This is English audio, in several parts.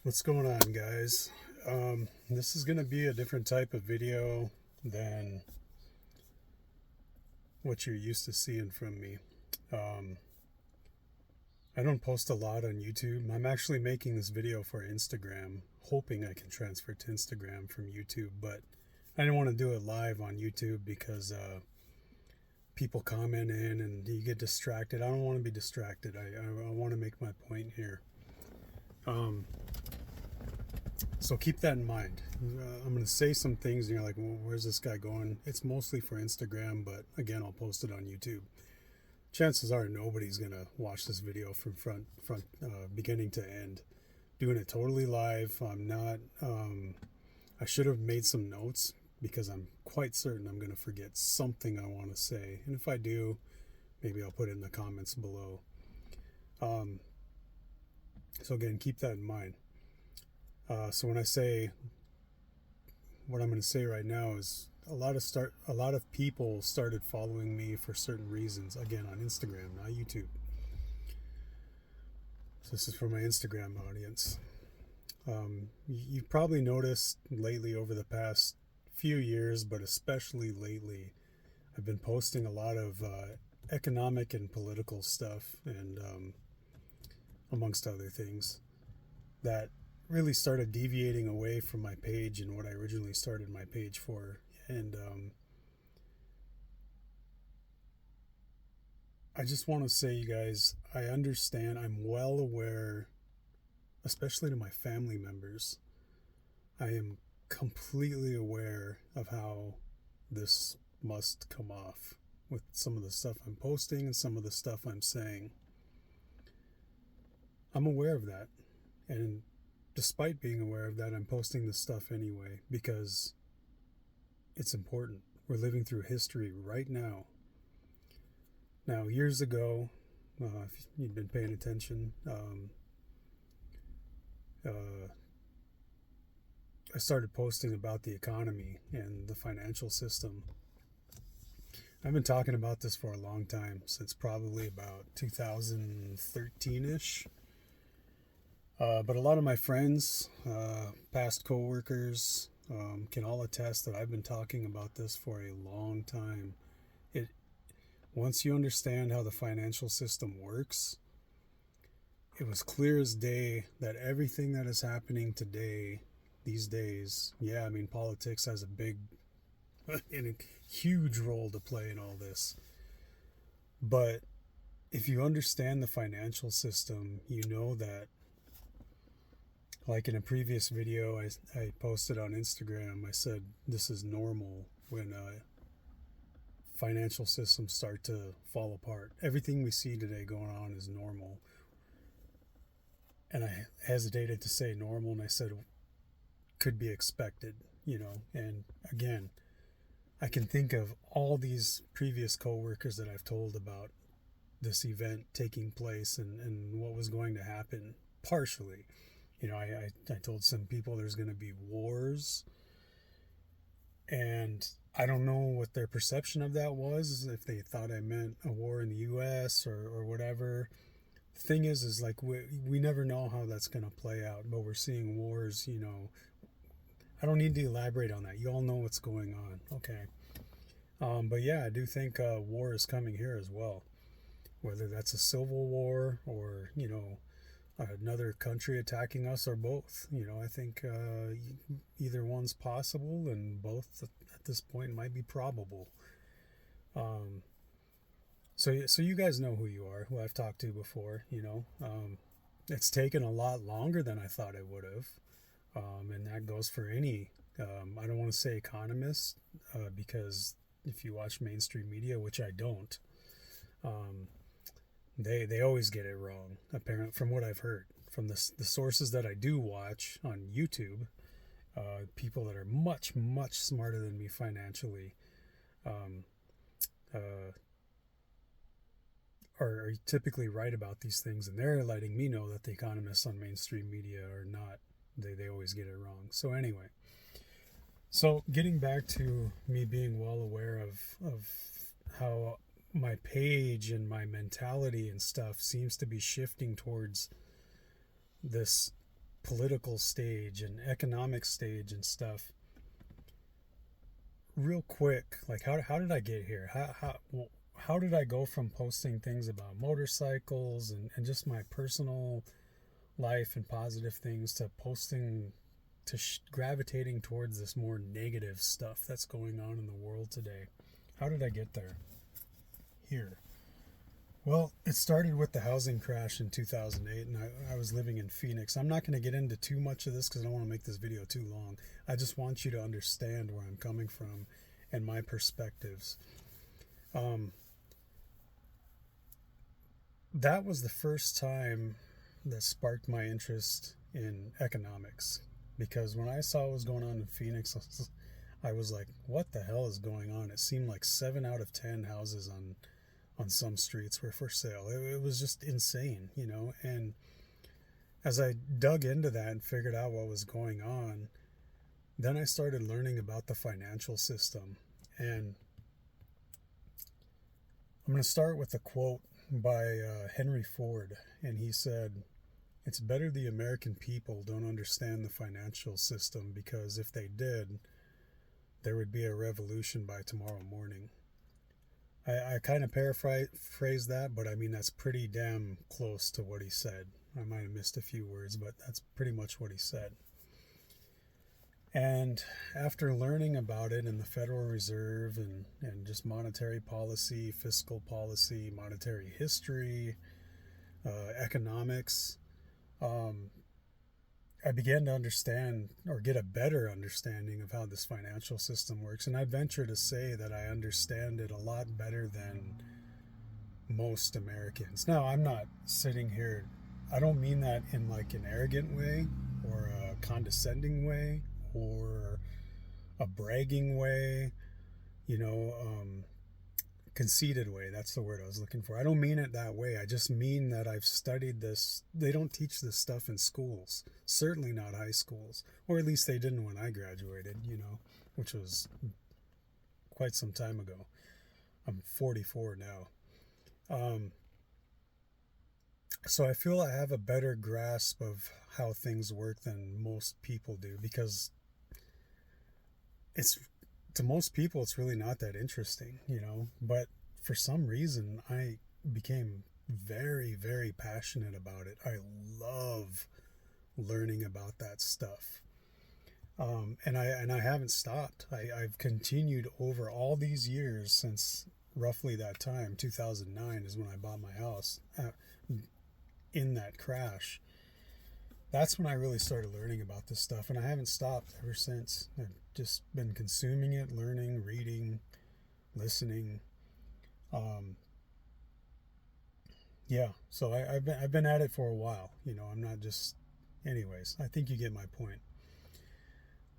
What's going on, guys? This is going to be a different type of video than what you're used to seeing from me. Um, I don't post a lot on YouTube. I'm actually making this video for Instagram, hoping I can transfer to Instagram from YouTube, but I didn't want to do it live on YouTube because people comment in and you get distracted. I don't want to be distracted. I want to make my point here. Um, So keep that in mind. I'm going to say some things and you're like, well, where's this guy going? It's mostly for Instagram, but again, I'll post it on YouTube. Chances are nobody's going to watch this video from beginning to end. Doing it totally live. I'm not, I should have made some notes because I'm quite certain I'm going to forget something I want to say. And if I do, maybe I'll put it in the comments below. Um, so again, keep that in mind. So when I say what I'm going to say right now is a lot of people started following me for certain reasons. Again, on Instagram, not YouTube. So this is for my Instagram audience. You've probably noticed lately over the past few years, but especially lately, I've been posting a lot of economic and political stuff, and amongst other things that really started deviating away from my page and what I originally started my page for. And I just want to say, you guys, I understand. I'm well aware, especially to my family members, I am completely aware of how this must come off with some of the stuff I'm posting and some of the stuff I'm saying. I'm aware of that. And despite being aware of that, I'm posting this stuff anyway because it's important. We're living through history right now. Now, years ago, if you've been paying attention, I started posting about the economy and the financial system. I've been talking about this for a long time, since probably about 2013-ish. But a lot of my friends, past coworkers, can all attest that I've been talking about this for a long time. It Once you understand how the financial system works, it was clear as day that everything that is happening today, these days, yeah, I mean, politics has a big and a huge role to play in all this. But if you understand the financial system, you know that, like in a previous video I posted on Instagram, I said this is normal when financial systems start to fall apart. Everything we see today going on is normal. And I hesitated to say normal, and I said could be expected, And again, I can think of all these previous coworkers that I've told about this event taking place and what was going to happen partially. I told some people there's going to be wars, and I don't know what their perception of that was, if they thought I meant a war in the US or whatever. The thing is like we never know how that's going to play out, but we're seeing wars. I don't need to elaborate on that. You all know what's going on. Okay. But yeah, I do think war is coming here as well. Whether that's a civil war or, another country attacking us or both. I think either one's possible, and both at this point might be probable. Um, so you guys know who you are, who I've talked to before. It's taken a lot longer than I thought it would have, and that goes for any. I don't want to say economist because if you watch mainstream media, which I don't, they always get it wrong. Apparently, from what I've heard from the sources that I do watch on YouTube, people that are much smarter than me financially, um, uh, are typically right about these things, and they're letting me know that the economists on mainstream media are not. They always get it wrong. So anyway, so getting back to me being well aware of how my page and my mentality and stuff seems to be shifting towards this political stage and economic stage and stuff. Real quick, like how did I get here? How did I go from posting things about motorcycles and just my personal life and positive things to posting to gravitating towards this more negative stuff that's going on in the world today? How did I get there? Here. Well, it started with the housing crash in 2008, and I was living in Phoenix. I'm not going to get into too much of this because I don't want to make this video too long. I just want you to understand where I'm coming from and my perspectives. That was the first time that sparked my interest in economics, because when I saw what was going on in Phoenix, I was like, what the hell is going on? It seemed like 7 out of 10 houses on some streets were for sale. It was just insane, you know. And as I dug into that and figured out what was going on, then I started learning about the financial system. And I'm going to start with a quote by Henry Ford, and he said, "It's better the American people don't understand the financial system, because if they did, there would be a revolution by tomorrow morning." I kind of paraphrase that, but I mean, that's pretty damn close to what he said. I might have missed a few words, but that's pretty much what he said. And after learning about it in the Federal Reserve and just monetary policy, fiscal policy, monetary history, economics, I began to understand, or get a better understanding of how this financial system works. And I venture to say that I understand it a lot better than most Americans. Now, I'm not sitting here, I don't mean that in like an arrogant way or a condescending way or a bragging way, you know, conceited way. That's the word I was looking for. I don't mean it that way. I just mean that I've studied this. They don't teach this stuff in schools, certainly not high schools, or at least they didn't when I graduated, you know, which was quite some time ago. I'm 44 now. So I feel I have a better grasp of how things work than most people do, because to most people, it's really not that interesting, you know, but for some reason, I became very, very passionate about it. I love learning about that stuff. And I haven't stopped. I've continued over all these years since roughly that time. 2009 is when I bought my house in that crash. That's when I really started learning about this stuff, and I haven't stopped ever since. I've just been consuming it, learning, reading, listening. Yeah, so I've been at it for a while. You know, I'm not just. Anyways, I think you get my point.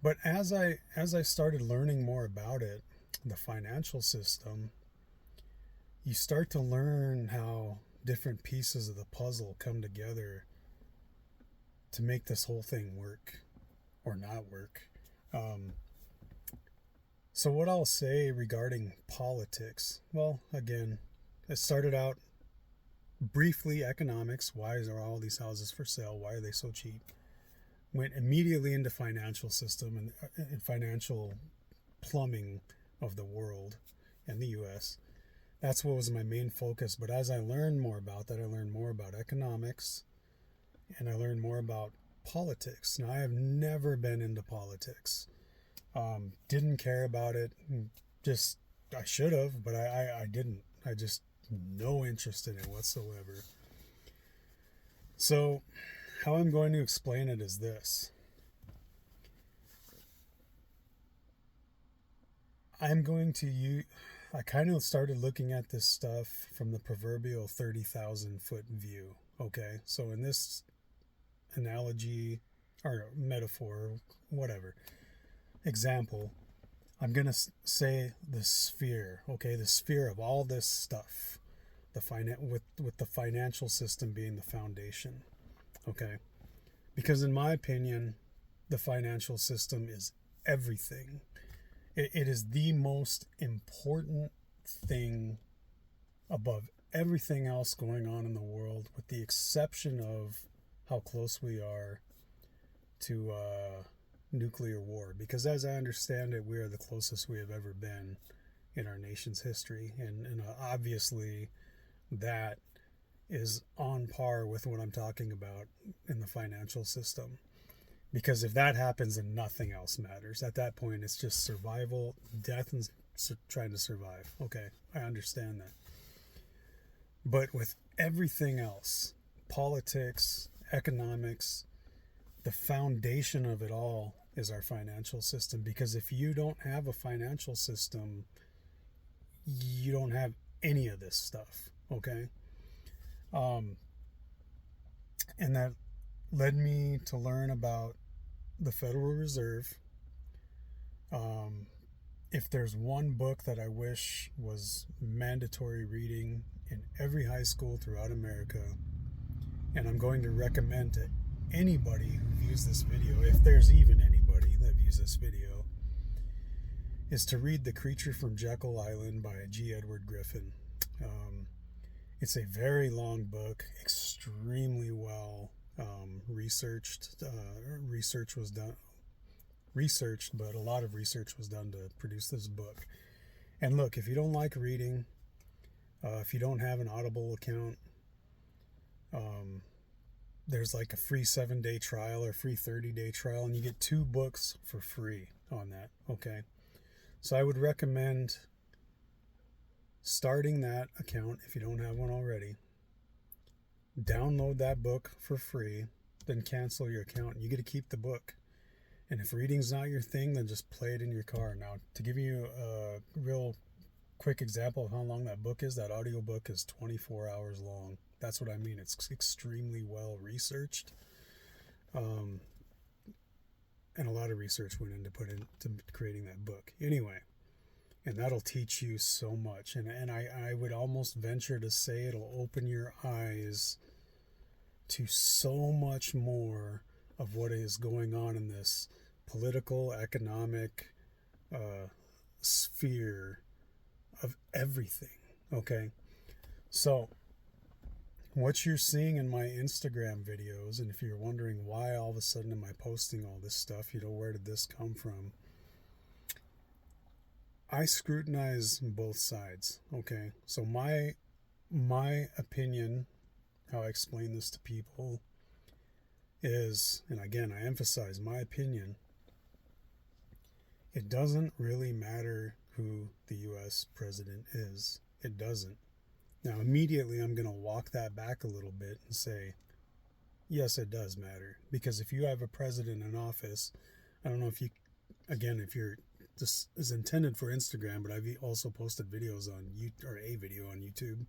But as I started learning more about it, the financial system, you start to learn how different pieces of the puzzle come together to make this whole thing work or not work. So what I'll say regarding politics, well, again, it started out briefly economics. Why are all these houses for sale? Why are they so cheap? Went immediately into financial system and financial plumbing of the world and the U.S. That's what was my main focus. But as I learned more about that, I learned more about economics, and I learned more about politics. Now, I have never been into politics. Didn't care about it. Just, I should have, but I didn't. I just, no interest in it whatsoever. So, how I'm going to explain it is this. I kind of started looking at this stuff from the proverbial 30,000 foot view. Okay, so in this analogy or metaphor, whatever example, I'm going to say the sphere, okay, the sphere of all this stuff, with the financial system being the foundation, okay? Because in my opinion, the financial system is everything. It is the most important thing above everything else going on in the world, with the exception of how close we are to nuclear war, because as I understand it, we are the closest we have ever been in our nation's history, and obviously that is on par with what I'm talking about in the financial system. Because if that happens, then nothing else matters. At that point, it's just survival, death, and trying to survive. Okay, I understand that. But with everything else, politics, economics, the foundation of it all is our financial system. Because if you don't have a financial system, you don't have any of this stuff. Okay? And that led me to learn about the Federal Reserve. If there's one book that I wish was mandatory reading in every high school throughout America, and I'm going to recommend to anybody who views this video, if there's even anybody that views this video, is to read The Creature from Jekyll Island by G. Edward Griffin. It's a very long book, extremely well researched. But a lot of research was done to produce this book. And look, if you don't like reading, if you don't have an Audible account, there's like a free 7-day trial or free 30-day trial, and you get 2 books for free on that. Okay, so I would recommend starting that account if you don't have one already. Download that book for free, then cancel your account, and you get to keep the book. And if reading's not your thing, then just play it in your car. Now, to give you a real quick example of how long that book is, that audiobook is 24 hours long. That's what I mean. It's extremely well researched. And a lot of research went into creating that book. Anyway, and that'll teach you so much. And I would almost venture to say it'll open your eyes to so much more of what is going on in this political, economic sphere of everything. Okay? So, what you're seeing in my Instagram videos, and if you're wondering why all of a sudden am I posting all this stuff, where did this come from? I scrutinize both sides. Okay? So my opinion, how I explain this to people, is, and again, I emphasize my opinion, it doesn't really matter who the U.S. president is. It doesn't. Now, immediately I'm going to walk that back a little bit and say, yes, it does matter. Because if you have a president in office, I don't know if this is intended for Instagram, but I've also posted videos on a video on YouTube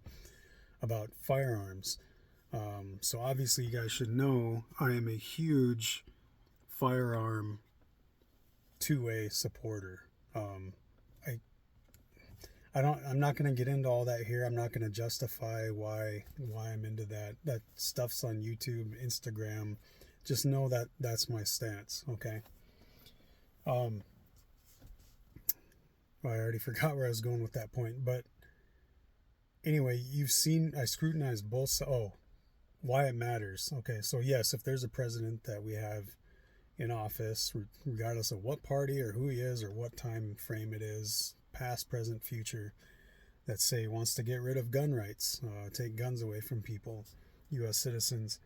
about firearms. So obviously you guys should know I am a huge firearm 2A supporter. I'm not going to get into all that here. I'm not going to justify why I'm into that. That stuff's on YouTube, Instagram. Just know that that's my stance, okay? I already forgot where I was going with that point, but anyway, you've seen I scrutinize both. Why it matters. Okay, so yes, if there's a president that we have in office, regardless of what party or who he is or what time frame it is, past, present, future, that say wants to get rid of gun rights, take guns away from people, U.S. citizens,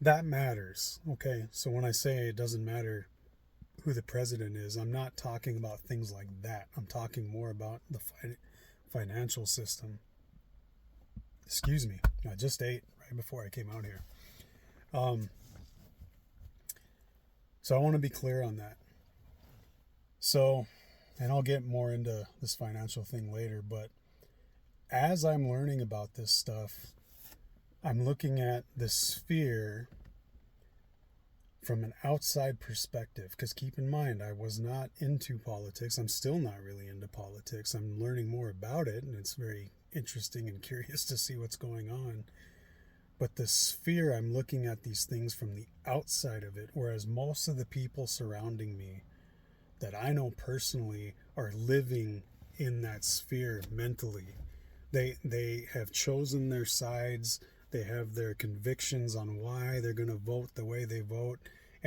that matters. Okay, so when I say it doesn't matter who the president is, I'm not talking about things like that. I'm talking more about the financial system. Excuse me, I just ate right before I came out here. So I want to be clear on that. So, and I'll get more into this financial thing later, but as I'm learning about this stuff, I'm looking at the sphere from an outside perspective, because keep in mind, I was not into politics. I'm still not really into politics. I'm learning more about it, and it's very interesting and curious to see what's going on. But the sphere, I'm looking at these things from the outside of it, whereas most of the people surrounding me that I know personally are living in that sphere mentally. They have chosen their sides. They have their convictions on why they're going to vote the way they vote.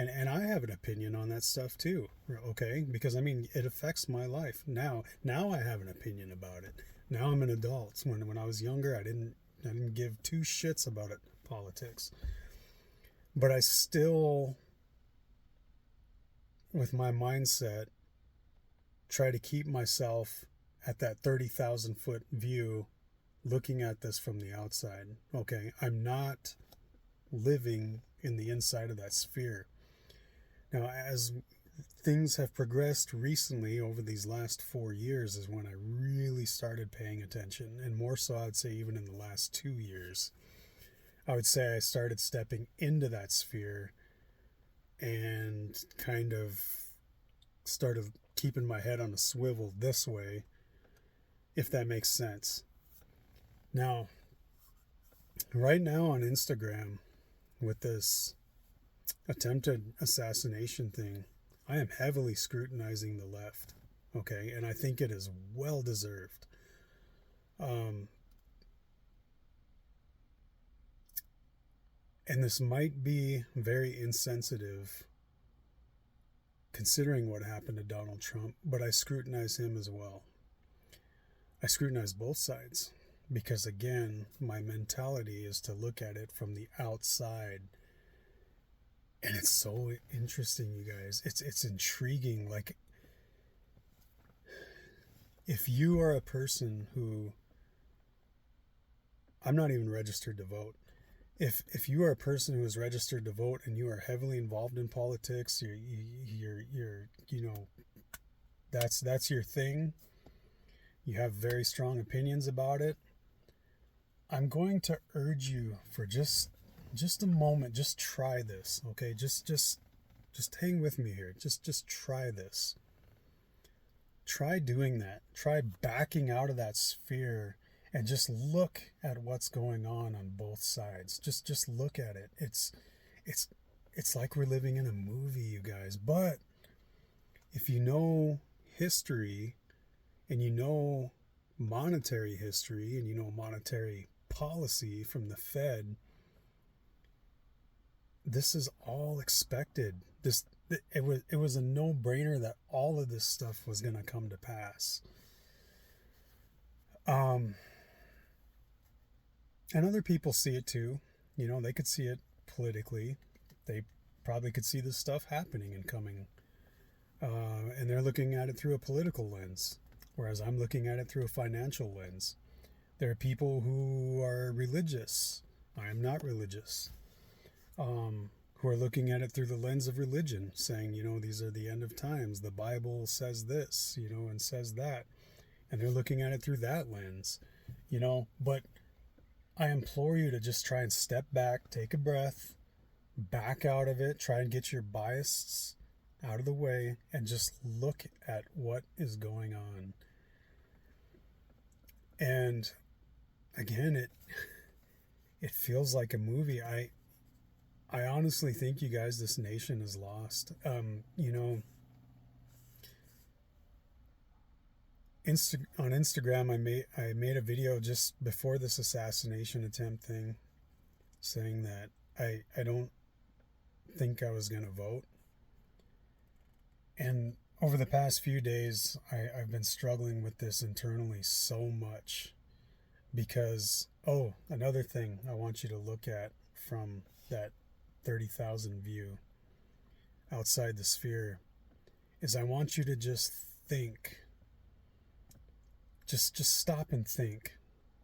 And I have an opinion on that stuff too, okay? Because I mean, it affects my life now. Now I have an opinion about it. Now I'm an adult. When I was younger, I didn't give two shits about it, politics. But I still, with my mindset, try to keep myself at that 30,000 foot view, looking at this from the outside. Okay, I'm not living in the inside of that sphere. Now, as things have progressed recently over these last 4 years is when I really started paying attention, and more so I'd say even in the last 2 years. I would say I started stepping into that sphere and kind of started keeping my head on a swivel this way, if that makes sense. Now, right now on Instagram, with this attempted assassination thing, I am heavily scrutinizing the left, okay? And I think it is well deserved. And this might be very insensitive considering what happened to Donald Trump, but I scrutinize him as well. I scrutinize both sides because, again, my mentality is to look at it from the outside. And it's so interesting, you guys. It's intriguing. Like, if you are a person who, I'm not even registered to vote. If you are a person who is registered to vote and you are heavily involved in politics, you're you know, that's your thing. You have very strong opinions about it. I'm going to urge you for just a moment, just try this, okay? Just hang with me here. Just try this. Try doing that. Try backing out of that sphere and just look at what's going on both sides. Just look at it. It's like we're living in a movie, you guys. But if you know history and you know monetary history and you know monetary policy from the Fed, this is all expected. It was a no-brainer that all of this stuff was going to come to pass. And other people see it too. You know, they could see it politically. They probably could see this stuff happening and coming. And they're looking at it through a political lens, whereas I'm looking at it through a financial lens. There are people who are religious. I am not religious. Who are looking at it through the lens of religion, saying, you know, these are the end of times. The Bible says this, you know, and says that. And they're looking at it through that lens, you know. But I implore you to just try and step back, take a breath, back out of it, try and get your bias out of the way, and just look at what is going on. And again, it feels like a movie. I honestly think, you guys, this nation is lost. You know, on Instagram, I made a video just before this assassination attempt thing, saying that I don't think I was going to vote. And over the past few days, I've been struggling with this internally so much because, another thing I want you to look at from that 30,000 view outside the sphere is I want you to just think. Just stop and think,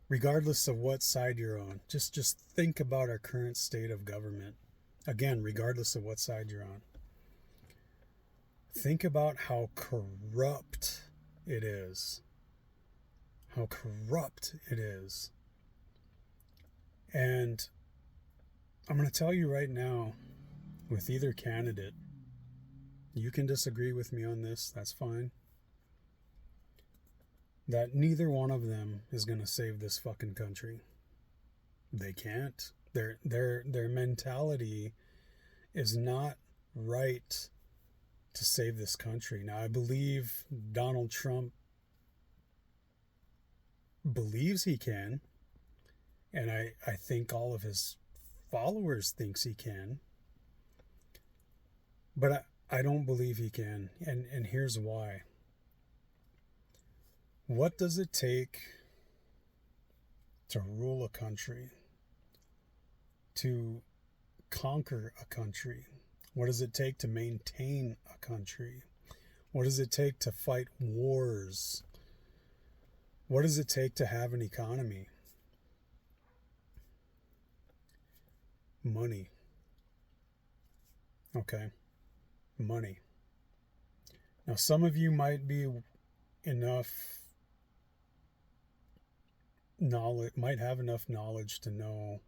regardless of what side you're on. Just think about our current state of government. Again, regardless of what side you're on. Think about how corrupt it is. How corrupt it is. And I'm going to tell you right now, with either candidate, you can disagree with me on this, that's fine, that neither one of them is going to save this fucking country. They can't. Their mentality is not right to save this country. Now, I believe Donald Trump believes he can, and I think all of his followers thinks he can. But I don't believe he can. And here's why. What does it take to rule a country? To conquer a country? What does it take to maintain a country? What does it take to fight wars? What does it take to have an economy? Money. Okay? Money. Now, some of you might be enough knowledge, might have enough knowledge to know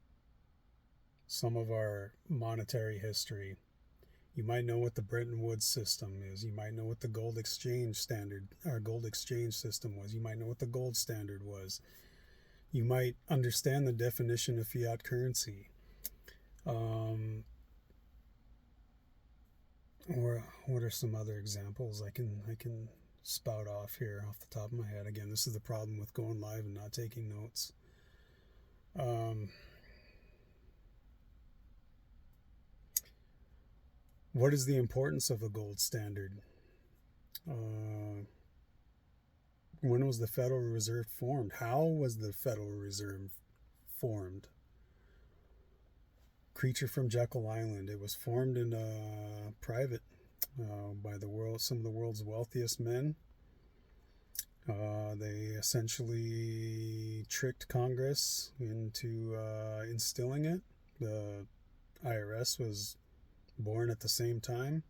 some of our monetary history. You might know what the Bretton Woods system is. You might know what the gold exchange standard, or gold exchange system was. You might know what the gold standard was. You might understand the definition of fiat currency. Or what are some other examples I can spout off here off the top of my head? Again, this is the problem with going live and not taking notes. What is the importance of a gold standard? When was the Federal Reserve formed? How was the Federal Reserve formed? Creature from Jekyll Island. It was formed in private by some of the world's wealthiest men. They essentially tricked Congress into instilling it. The IRS was born at the same time,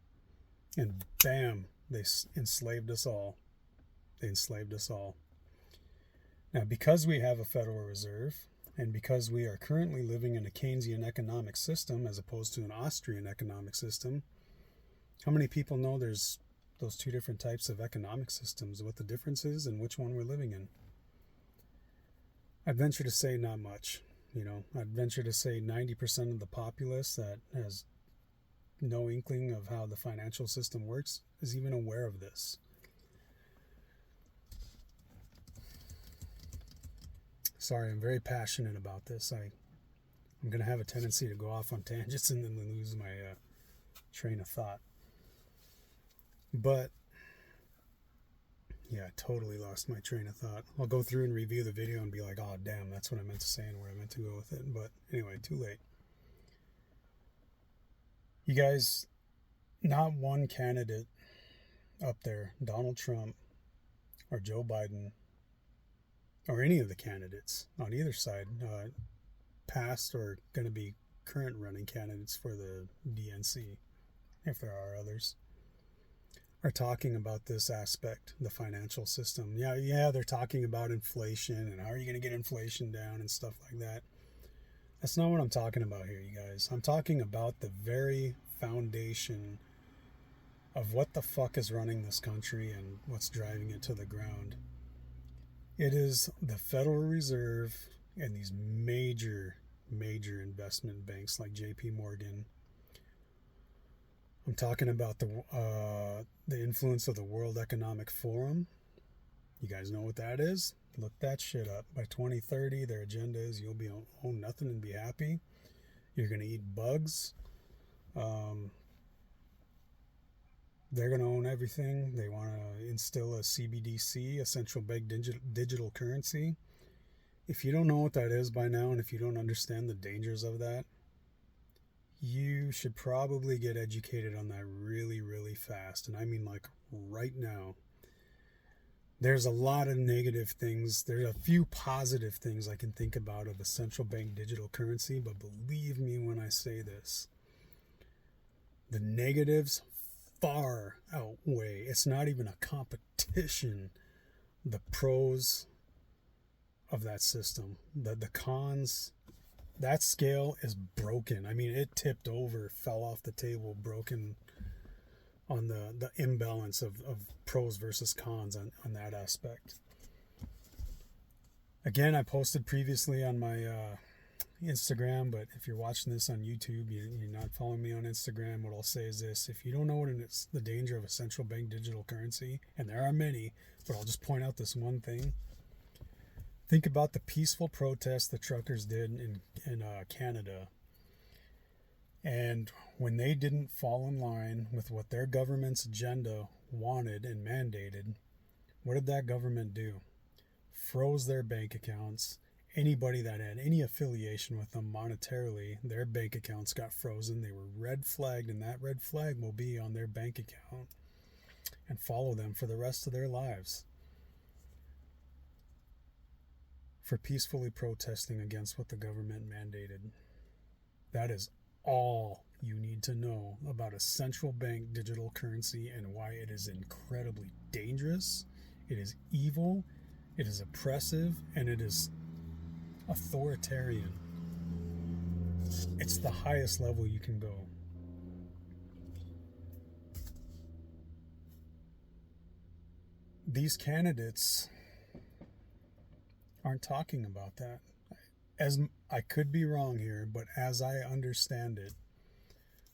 and bam, they enslaved us all. They enslaved us all. Now, because we have a Federal Reserve, and because we are currently living in a Keynesian economic system as opposed to an Austrian economic system, how many people know there's those two different types of economic systems, what the difference is and which one we're living in? I'd venture to say not much. I'd venture to say 90% of the populace that has no inkling of how the financial system works is even aware of this. Sorry, I'm very passionate about this. I'm going to have a tendency to go off on tangents and then lose my train of thought. But, yeah, I totally lost my train of thought. I'll go through and review the video and be like, oh, damn, that's what I meant to say and where I meant to go with it. But anyway, too late. You guys, not one candidate up there, Donald Trump or Joe Biden, or any of the candidates on either side, past or going to be current running candidates for the DNC, if there are others, are talking about this aspect, the financial system. Yeah, they're talking about inflation and how are you going to get inflation down and stuff like that. That's not what I'm talking about here, you guys. I'm talking about the very foundation of what the fuck is running this country and what's driving it to the ground. It is the Federal Reserve and these major investment banks like JP Morgan. I'm talking about the influence of the World Economic Forum. You guys know what that is? Look that shit up. By 2030, their agenda is you'll be own nothing and be happy. You're going to eat bugs. They're going to own everything. They want to instill a CBDC, a central bank digital currency. If you don't know what that is by now, and if you don't understand the dangers of that, you should probably get educated on that really, really fast. And I mean like right now. There's a lot of negative things. There's a few positive things I can think about of a central bank digital currency, but believe me when I say this, the negatives far outweigh. It's not even a competition. The pros of that system, the cons, that scale is broken. I mean, it tipped over, fell off the table, broken on the imbalance of pros versus cons on that aspect. Again, I posted previously on my Instagram, but if you're watching this on YouTube, you're not following me on Instagram, what I'll say is this: if you don't know what is the danger of a central bank digital currency, and there are many, but I'll just point out this one thing. Think about the peaceful protest the truckers did in Canada, And when they didn't fall in line with what their government's agenda wanted and mandated, what did that government do? Froze their bank accounts. Anybody that had any affiliation with them monetarily, their bank accounts got frozen. They were red flagged, and that red flag will be on their bank account and follow them for the rest of their lives for peacefully protesting against what the government mandated. That is all you need to know about a central bank digital currency and why it is incredibly dangerous, it is evil, it is oppressive, and it is authoritarian. It's the highest level you can go. These candidates aren't talking about that. As I could be wrong here, but as I understand it,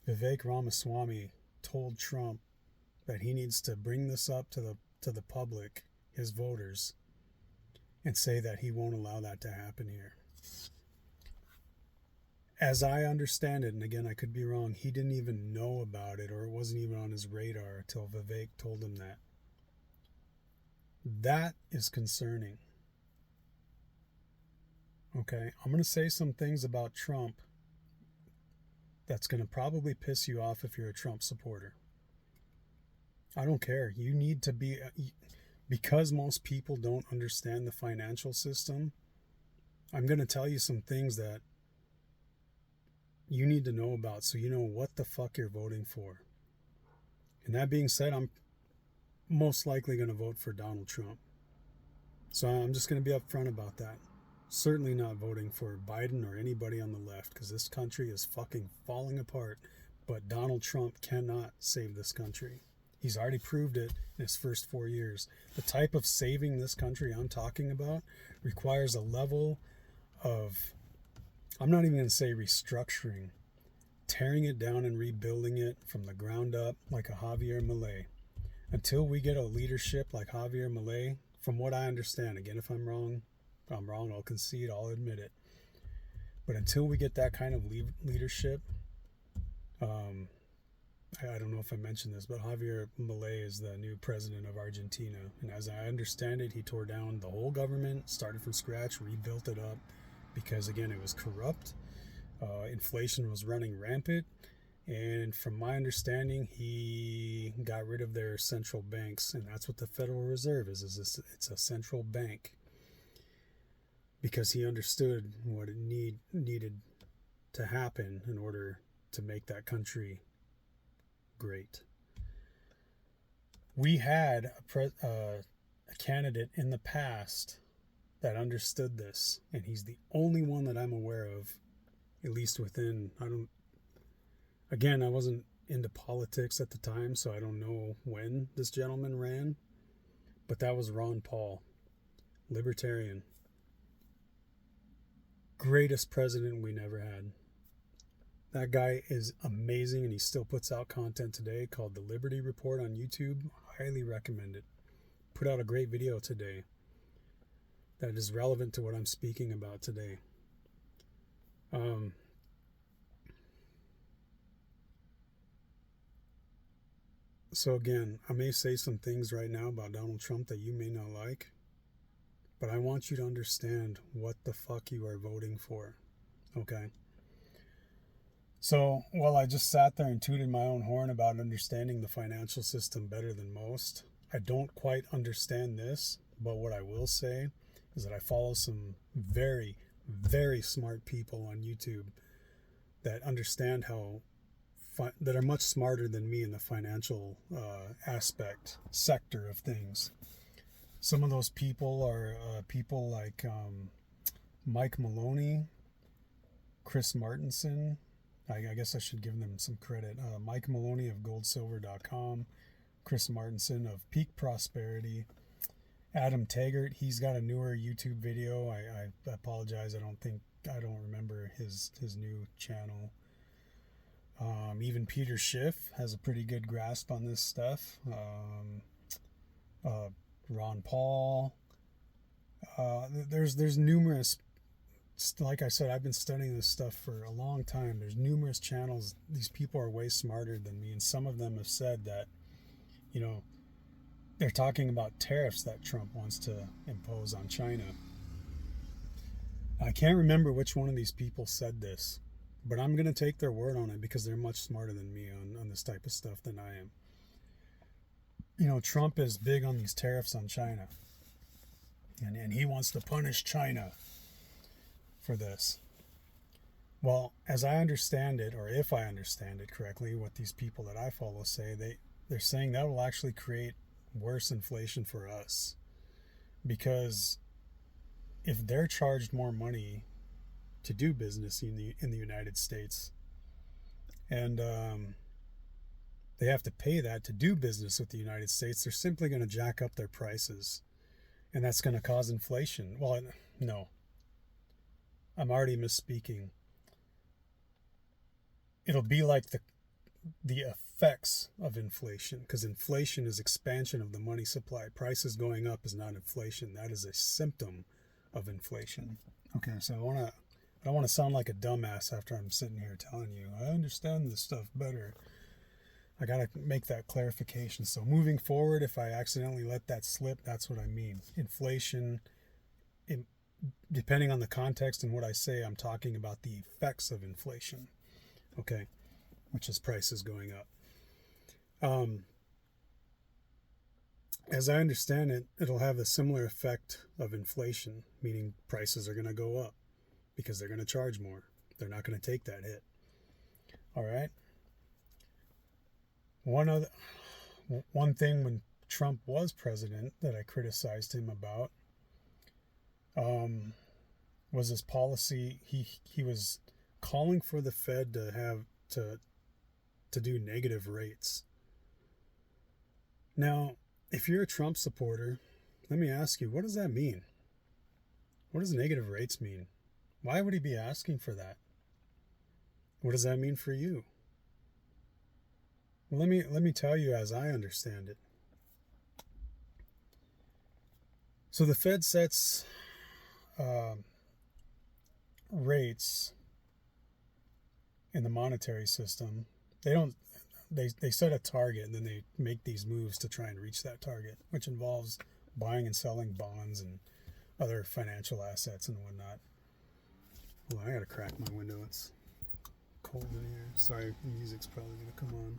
Vivek Ramaswamy told Trump that he needs to bring this up to the public, his voters, and say that he won't allow that to happen here. As I understand it, and again, I could be wrong, he didn't even know about it, or it wasn't even on his radar until Vivek told him that. That is concerning. Okay, I'm going to say some things about Trump that's going to probably piss you off if you're a Trump supporter. I don't care. You need to be, because most people don't understand the financial system, I'm going to tell you some things that you need to know about so you know what the fuck you're voting for. And that being said, I'm most likely going to vote for Donald Trump. So I'm just going to be upfront about that. Certainly not voting for Biden or anybody on the left, because this country is fucking falling apart. But Donald Trump cannot save this country. He's already proved it in his first 4 years. The type of saving this country I'm talking about requires a level of, I'm not even going to say restructuring, tearing it down and rebuilding it from the ground up like a Javier Milei. Until we get a leadership like Javier Milei, from what I understand, again, if I'm wrong, I'll concede, I'll admit it. But until we get that kind of leadership, I don't know if I mentioned this, but Javier Milei is the new president of Argentina. And as I understand it, he tore down the whole government, started from scratch, rebuilt it up, because again, it was corrupt. Inflation was running rampant. And from my understanding, he got rid of their central banks. And that's what the Federal Reserve is it's a central bank. Because he understood what it needed to happen in order to make that country great. We had a candidate in the past that understood this, and he's the only one that I'm aware of, at least within, I wasn't into politics at the time, so I don't know when this gentleman ran, but that was Ron Paul, libertarian. Greatest president we never had. That guy is amazing, and he still puts out content today called The Liberty Report on YouTube. Highly recommend it. Put out a great video today that is relevant to what I'm speaking about today. So again, I may say some things right now about Donald Trump that you may not like, but I want you to understand what the fuck you are voting for. Okay? So, while I just sat there and tooted my own horn about understanding the financial system better than most, I don't quite understand this, but what I will say is that I follow some very, very smart people on YouTube that understand that are much smarter than me in the financial sector of things. Some of those people are people like Mike Maloney, Chris Martenson. I guess I should give them some credit. Mike Maloney of goldsilver.com, Chris Martenson of Peak Prosperity, Adam Taggart. He's got a newer YouTube video. I apologize. I don't remember his new channel. Even Peter Schiff has a pretty good grasp on this stuff. Ron Paul. There's numerous like I said, I've been studying this stuff for a long time. There's numerous channels. These people are way smarter than me, and some of them have said that, you know, they're talking about tariffs that Trump wants to impose on China. I can't remember which one of these people said this, but I'm going to take their word on it because they're much smarter than me on this type of stuff than I am. You know, Trump is big on these tariffs on China, and he wants to punish China for this. Well, as I understand it, or if I understand it correctly, what these people that I follow say, they're saying that will actually create worse inflation for us, because if they're charged more money to do business in the United States, and they have to pay that to do business with the United States, they're simply going to jack up their prices, and that's going to cause inflation. Well, no, I'm already misspeaking. It'll be like the effects of inflation, because inflation is expansion of the money supply. Prices going up is not inflation. That is a symptom of inflation. Okay, so I don't want to sound like a dumbass after I'm sitting here telling you I understand this stuff better. I gotta make that clarification. So moving forward, if I accidentally let that slip, that's what I mean. Inflation, depending on the context and what I say, I'm talking about the effects of inflation. Okay, which is prices going up. As I understand it, it'll have a similar effect of inflation, meaning prices are going to go up because they're going to charge more. They're not going to take that hit. All right. One thing when Trump was president that I criticized him about was his policy. He was calling for the Fed to do negative rates. Now, if you're a Trump supporter, let me ask you, what does that mean? What does negative rates mean? Why would he be asking for that? What does that mean for you? Well, let me tell you as I understand it. So the Fed sets rates in the monetary system. They set a target, and then they make these moves to try and reach that target, which involves buying and selling bonds and other financial assets and whatnot. Well, I gotta crack my window. It's cold in here. Sorry, the music's probably gonna come on.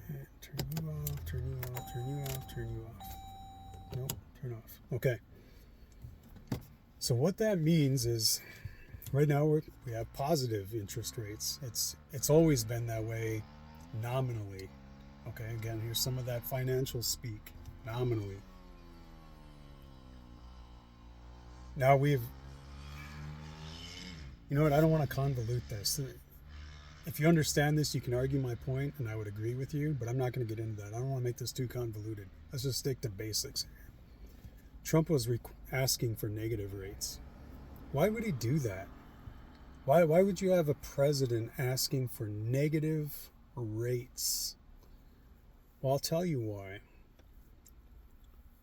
Right, turn you off, turn you off, turn you off, turn you off. Nope, turn off. Okay. So what that means is, right now we have positive interest rates. It's always been that way nominally. Okay, again, here's some of that financial speak. Nominally. Now you know what, I don't want to convolute this. If you understand this, you can argue my point, and I would agree with you, but I'm not going to get into that. I don't want to make this too convoluted. Let's just stick to basics here. Trump was asking for negative rates. Why would he do that? Why would you have a president asking for negative rates? Well, I'll tell you why.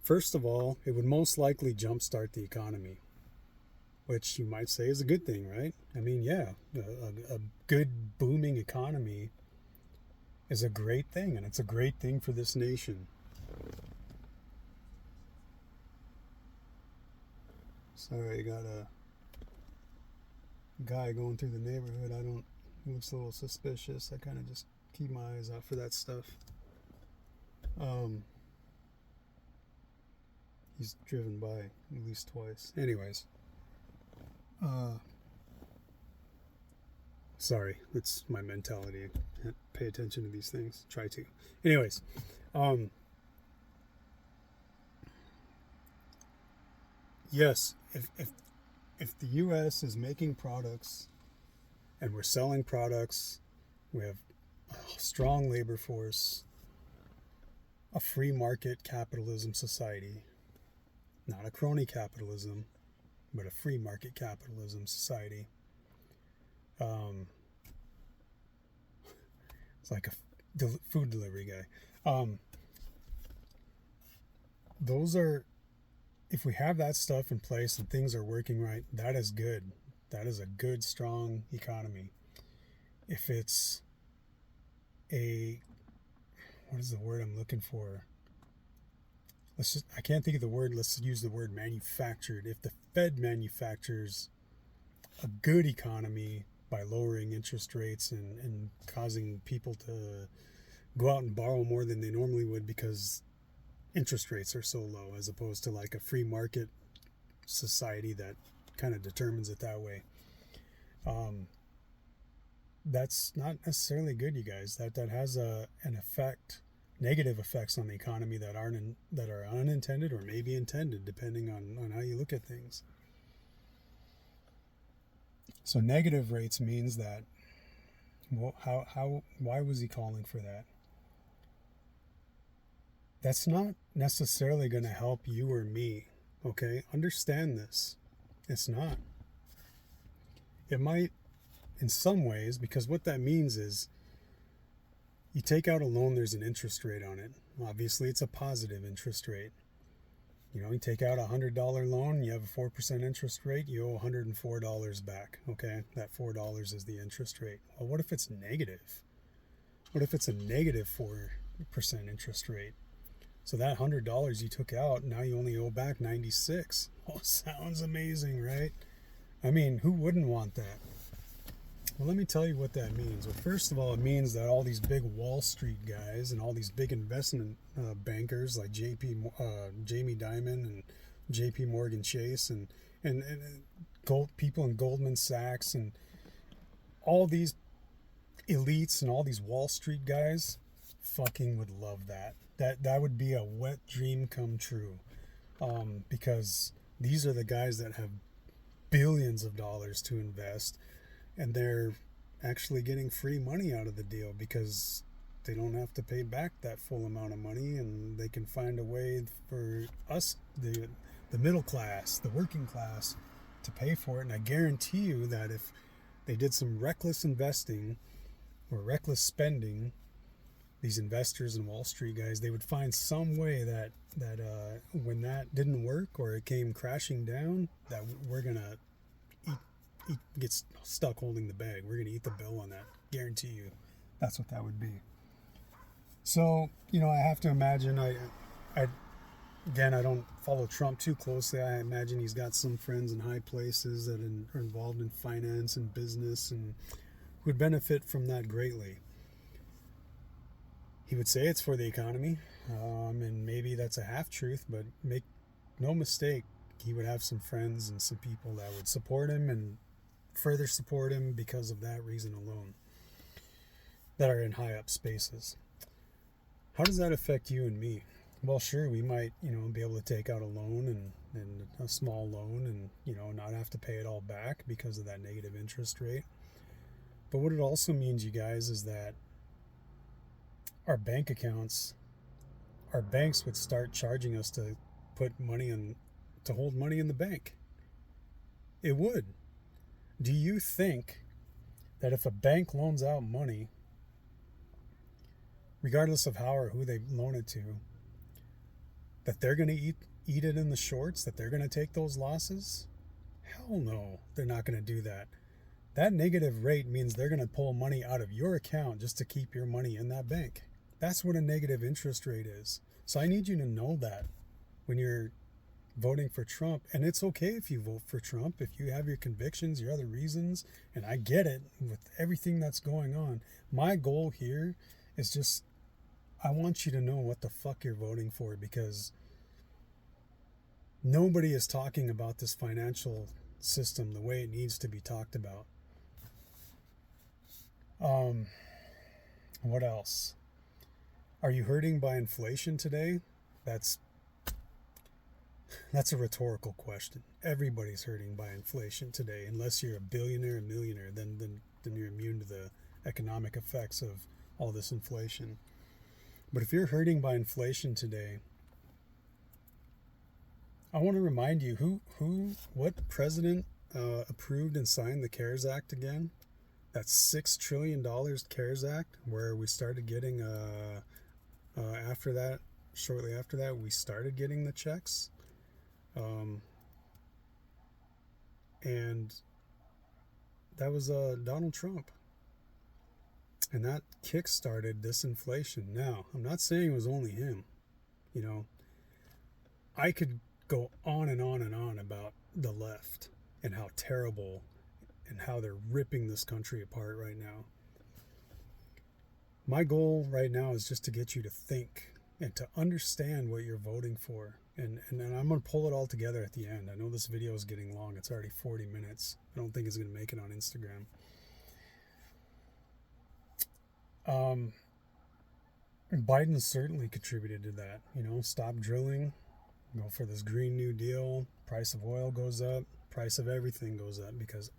First of all, it would most likely jumpstart the economy, which you might say is a good thing, right? I mean, yeah, a good booming economy is a great thing, and it's a great thing for this nation. Sorry, I got a guy going through the neighborhood. He looks a little suspicious. I kind of just keep my eyes out for that stuff. He's driven by at least twice. Anyways. Sorry, that's my mentality. Pay attention to these things. Try to. Anyways. Yes, if the U.S. is making products and we're selling products, we have a strong labor force, a free market capitalism society, not a crony capitalism, but a free market capitalism society. It's like a food delivery guy. Those are if we have that stuff in place and things are working right, that is good. That is a good, strong economy. If it's what is the word I'm looking for? I can't think of the word. Let's use the word manufactured. If the Fed manufactures a good economy by lowering interest rates and causing people to go out and borrow more than they normally would because interest rates are so low, as opposed to like a free market society that kind of determines it that way. That's not necessarily good, you guys. That has an effect, negative effects on the economy that are unintended or maybe intended, depending on how you look at things. So negative rates means that, well, why was he calling for that? That's not necessarily going to help you or me, okay? Understand this. It's not. It might in some ways, because what that means is you take out a loan, there's an interest rate on it. Obviously, it's a positive interest rate. You know, you take out a $100 loan, you have a 4% interest rate, you owe $104 back, okay? That $4 is the interest rate. Well, what if it's negative? What if it's a negative 4% interest rate? So that $100 you took out, now you only owe back $96. Oh, sounds amazing, right? I mean, who wouldn't want that? Well, let me tell you what that means. Well, first of all, it means that all these big Wall Street guys and all these big investment bankers like Jamie Dimon and JP Morgan Chase and people in Goldman Sachs and all these elites and all these Wall Street guys fucking would love that. That would be a wet dream come true, because these are the guys that have billions of dollars to invest, and they're actually getting free money out of the deal because they don't have to pay back that full amount of money, and they can find a way for us, the middle class, the working class, to pay for it. And I guarantee you that if they did some reckless investing or reckless spending, these investors and Wall Street guys, they would find some way that when that didn't work or it came crashing down, that we're gonna get stuck holding the bag. We're gonna eat the bill on that. Guarantee you, that's what that would be. So, you know, I have to imagine. I don't follow Trump too closely. I imagine he's got some friends in high places that are involved in finance and business and would benefit from that greatly. He would say it's for the economy, and maybe that's a half-truth, but make no mistake, he would have some friends and some people that would support him and further support him because of that reason alone, that are in high-up spaces. How does that affect you and me? Well, sure, we might, be able to take out a loan and a small loan and, not have to pay it all back because of that negative interest rate. But what it also means, you guys, is that our bank accounts, our banks would start charging us to put money in, to hold money in the bank. It would. Do you think that if a bank loans out money, regardless of how or who they loan it to, that they're going to eat it in the shorts, that they're going to take those losses? Hell no, they're not going to do that. That negative rate means they're going to pull money out of your account just to keep your money in that bank. That's what a negative interest rate is. So I need you to know that when you're voting for Trump. And it's okay if you vote for Trump, if you have your convictions, your other reasons, and I get it with everything that's going on. My goal here is just, I want you to know what the fuck you're voting for, because nobody is talking about this financial system the way it needs to be talked about. What else? Are you hurting by inflation today? That's a rhetorical question. Everybody's hurting by inflation today, unless you're a billionaire, a millionaire, then you're immune to the economic effects of all this inflation. But if you're hurting by inflation today, I want to remind you what president approved and signed the CARES Act again? That $6 trillion CARES Act, where we started getting shortly after that, we started getting the checks. Um, and that was Donald Trump. And that kick-started this inflation. Now, I'm not saying it was only him. You know, I could go on and on and on about the left and how terrible and how they're ripping this country apart right now. My goal right now is just to get you to think and to understand what you're voting for. And I'm going to pull it all together at the end. I know this video is getting long. It's already 40 minutes. I don't think it's going to make it on Instagram. Biden certainly contributed to that. You know, stop drilling, go for this Green New Deal, price of oil goes up, price of everything goes up because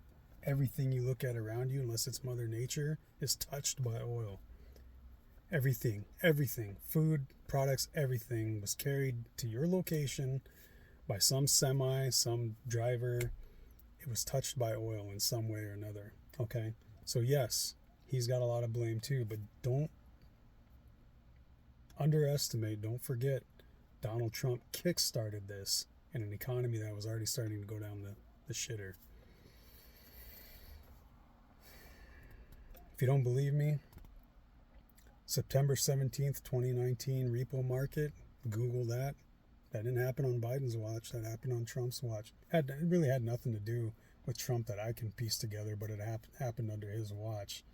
everything you look at around you, unless it's Mother Nature, is touched by oil. Everything, food, products, everything was carried to your location by some semi, some driver. It was touched by oil in some way or another. Okay? So yes, he's got a lot of blame too, but don't underestimate, don't forget, Donald Trump kick-started this in an economy that was already starting to go down the shitter. If you don't believe me, September 17th, 2019 repo market, Google that. That didn't happen on Biden's watch. That happened on Trump's watch. It really had nothing to do with Trump that I can piece together, but it happened under his watch.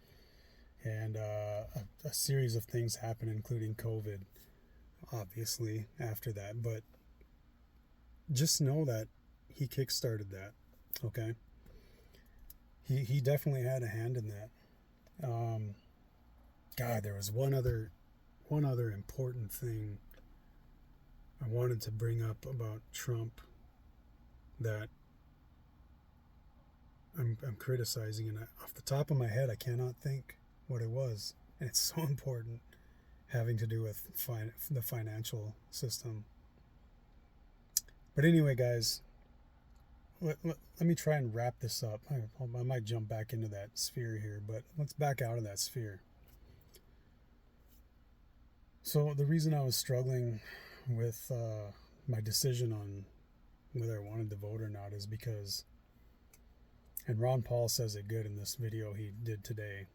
And a series of things happened, including COVID, obviously, after that. But just know that he kickstarted that, okay? He definitely had a hand in that. God, there was one other important thing I wanted to bring up about Trump that I'm criticizing, and off the top of my head, I cannot think what it was. And it's so important, having to do with the financial system. But anyway, guys, let me try and wrap this up. I might jump back into that sphere here, but let's back out of that sphere. So the reason I was struggling with my decision on whether I wanted to vote or not is because, and Ron Paul says it good in this video he did today,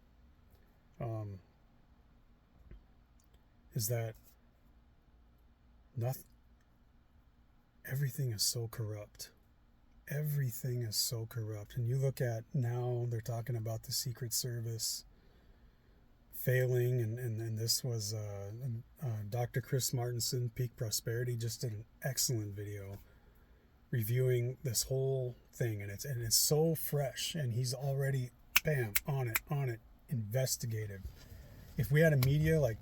is that everything is so corrupt. Everything is so corrupt. And you look at now, they're talking about the Secret Service failing, and this was Dr. Chris Martenson, Peak Prosperity, just did an excellent video reviewing this whole thing, and it's so fresh, and he's already on it, investigative. If we had a media like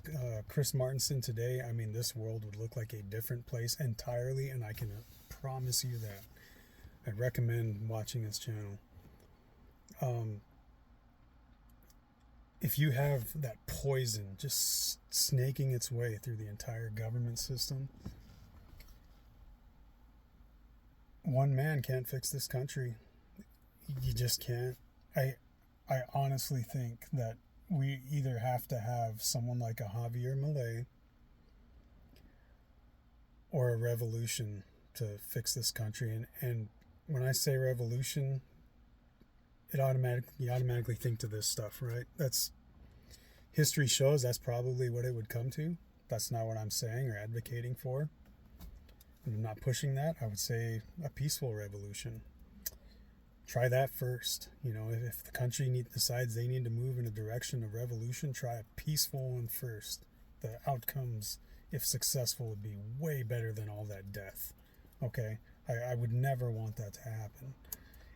Chris Martenson today, I mean, this world would look like a different place entirely, and I can promise you that. I'd recommend watching his channel. If you have that poison just snaking its way through the entire government system, one man can't fix this country. You just can't. I honestly think that we either have to have someone like a Javier Milei or a revolution to fix this country. And when I say revolution, you automatically think to this stuff, right? That's history shows that's probably what it would come to. That's not what I'm saying or advocating for. I'm not pushing that. I would say a peaceful revolution. Try that first. You know, if the country decides they need to move in a direction of revolution, try a peaceful one first. The outcomes, if successful, would be way better than all that death. Okay? I would never want that to happen.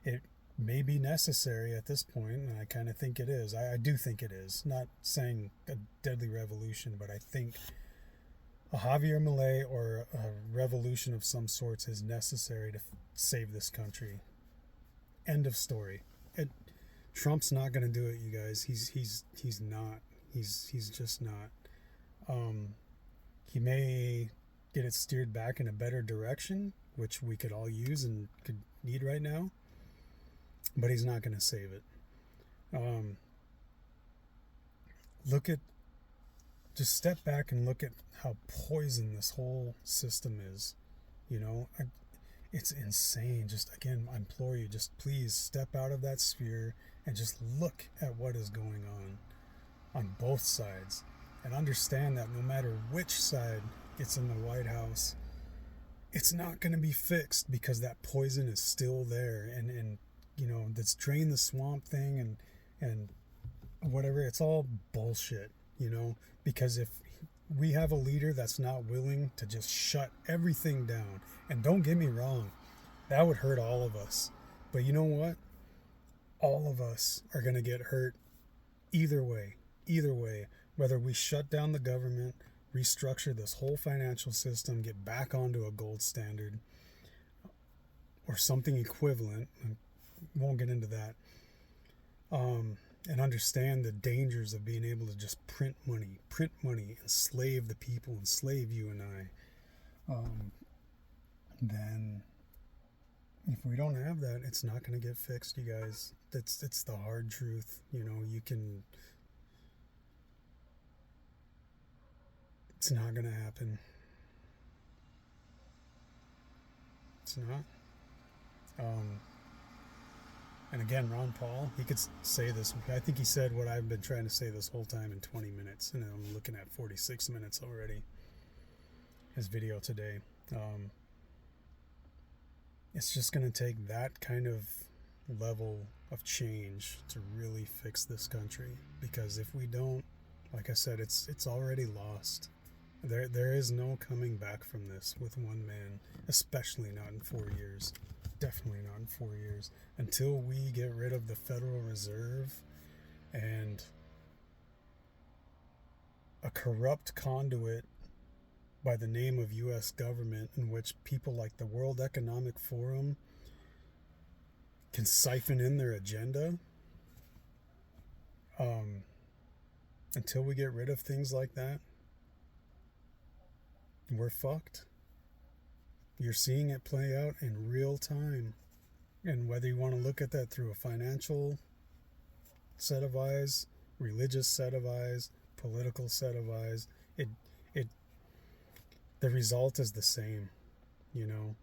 It may be necessary at this point, and I kind of think it is. I do think it is. Not saying a deadly revolution, but I think a Javier Milei or a revolution of some sorts is necessary to save this country. End of story. Trump's not going to do it, you guys. He's not. He's just not. He may get it steered back in a better direction, which we could all use and could need right now, but he's not going to save it. Just step back and look at how poisoned this whole system is. You know, It's insane. Just again, I implore you, just please step out of that sphere and just look at what is going on both sides, and understand that no matter which side gets in the White House, it's not going to be fixed, because that poison is still there. And you know, this drain the swamp thing and whatever, it's all bullshit, you know, because if we have a leader that's not willing to just shut everything down, and don't get me wrong, that would hurt all of us, but you know what, all of us are going to get hurt either way, whether we shut down the government, restructure this whole financial system, get back onto a gold standard or something equivalent. Won't get into that. And understand the dangers of being able to just print money, enslave the people, enslave you and I. Then if we don't have that, it's not going to get fixed, you guys. It's the hard truth. You know, it's not going to happen. It's not. And again, Ron Paul, he could say this. I think he said what I've been trying to say this whole time in 20 minutes. And I'm looking at 46 minutes already. His video today. It's just going to take that kind of level of change to really fix this country. Because if we don't, like I said, it's already lost. There is no coming back from this with one man, especially not in 4 years. Definitely not in 4 years. Until we get rid of the Federal Reserve and a corrupt conduit by the name of U.S. government, in which people like the World Economic Forum can siphon in their agenda. Until we get rid of things like that, we're fucked. You're seeing it play out in real time. And whether you want to look at that through a financial set of eyes, religious set of eyes, political set of eyes, the result is the same, you know.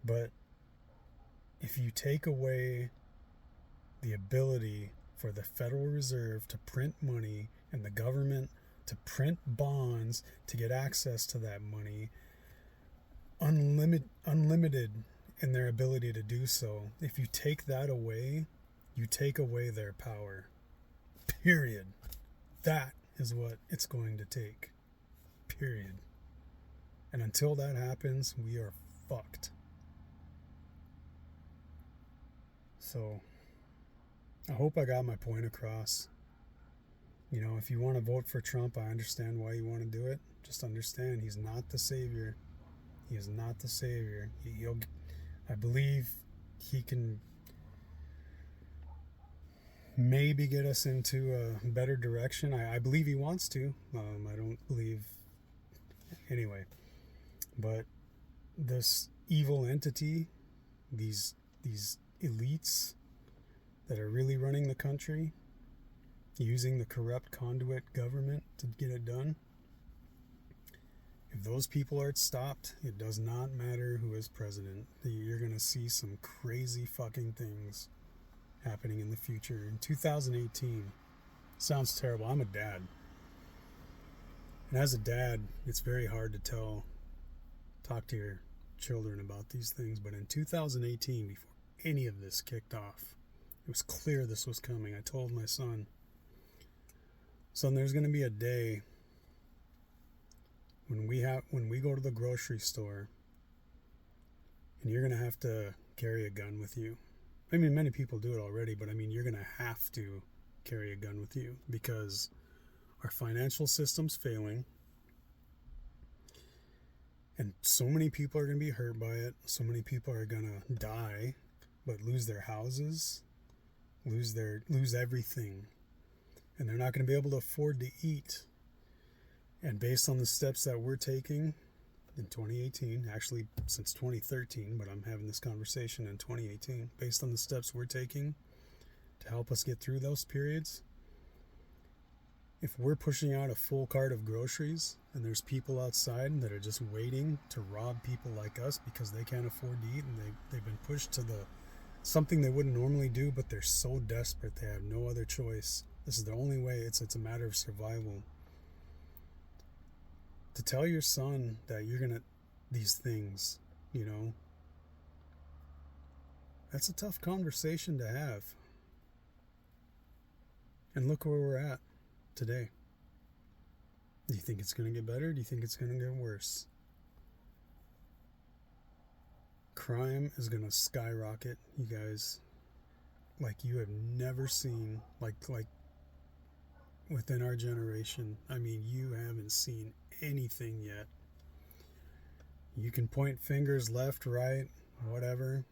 But if you take away the ability for the Federal Reserve to print money and the government to print bonds to get access to that money, unlimited in their ability to do so, if you take that away, you take away their power. Period. That is what it's going to take. Period. And until that happens, we are fucked. So, I hope I got my point across. You know, if you want to vote for Trump, I understand why you want to do it. Just understand, he's not the savior. He is not the savior. I believe he can maybe get us into a better direction. I believe he wants to. I don't believe... Anyway. But this evil entity, these elites that are really running the country, using the corrupt conduit government to get it done, if those people are stopped, it does not matter who is president. You're going to see some crazy fucking things happening in the future. In 2018, sounds terrible. I'm a dad. And as a dad, it's very hard to talk to your children about these things. But in 2018, before any of this kicked off, it was clear this was coming. I told my son, there's going to be a day when we go to the grocery store and you're going to have to carry a gun with you. I mean, many people do it already, but I mean, you're going to have to carry a gun with you because our financial system's failing. And so many people are going to be hurt by it. So many people are going to die, but lose their houses, lose everything. And they're not going to be able to afford to eat. And based on the steps that we're taking in 2018, actually since 2013, but I'm having this conversation in 2018, based on the steps we're taking to help us get through those periods, If we're pushing out a full cart of groceries and there's people outside that are just waiting to rob people like us because they can't afford to eat, and they've been pushed to the something they wouldn't normally do, but they're so desperate they have no other choice. This is the only way. It's a matter of survival. To tell your son that you're gonna these things, you know, that's a tough conversation to have. And look where we're at today. Do you think it's going to get better? Do you think it's going to get worse? Crime is going to skyrocket, you guys, like you have never seen, like within our generation. I mean, you haven't seen anything yet. You can point fingers left, right, whatever.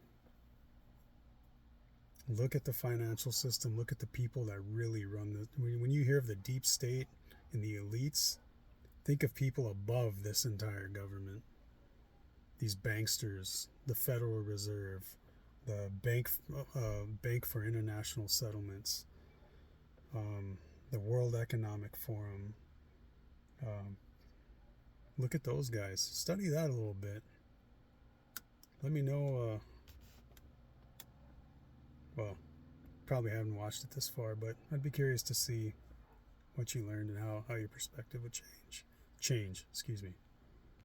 Look at the financial system. Look at the people that really run the... When you hear of the deep state and the elites, think of people above this entire government. These banksters, the Federal Reserve, the Bank for International Settlements, the World Economic Forum. Look at those guys. Study that a little bit. Let me know... well, probably haven't watched it this far, but I'd be curious to see what you learned and how your perspective would change. Excuse me.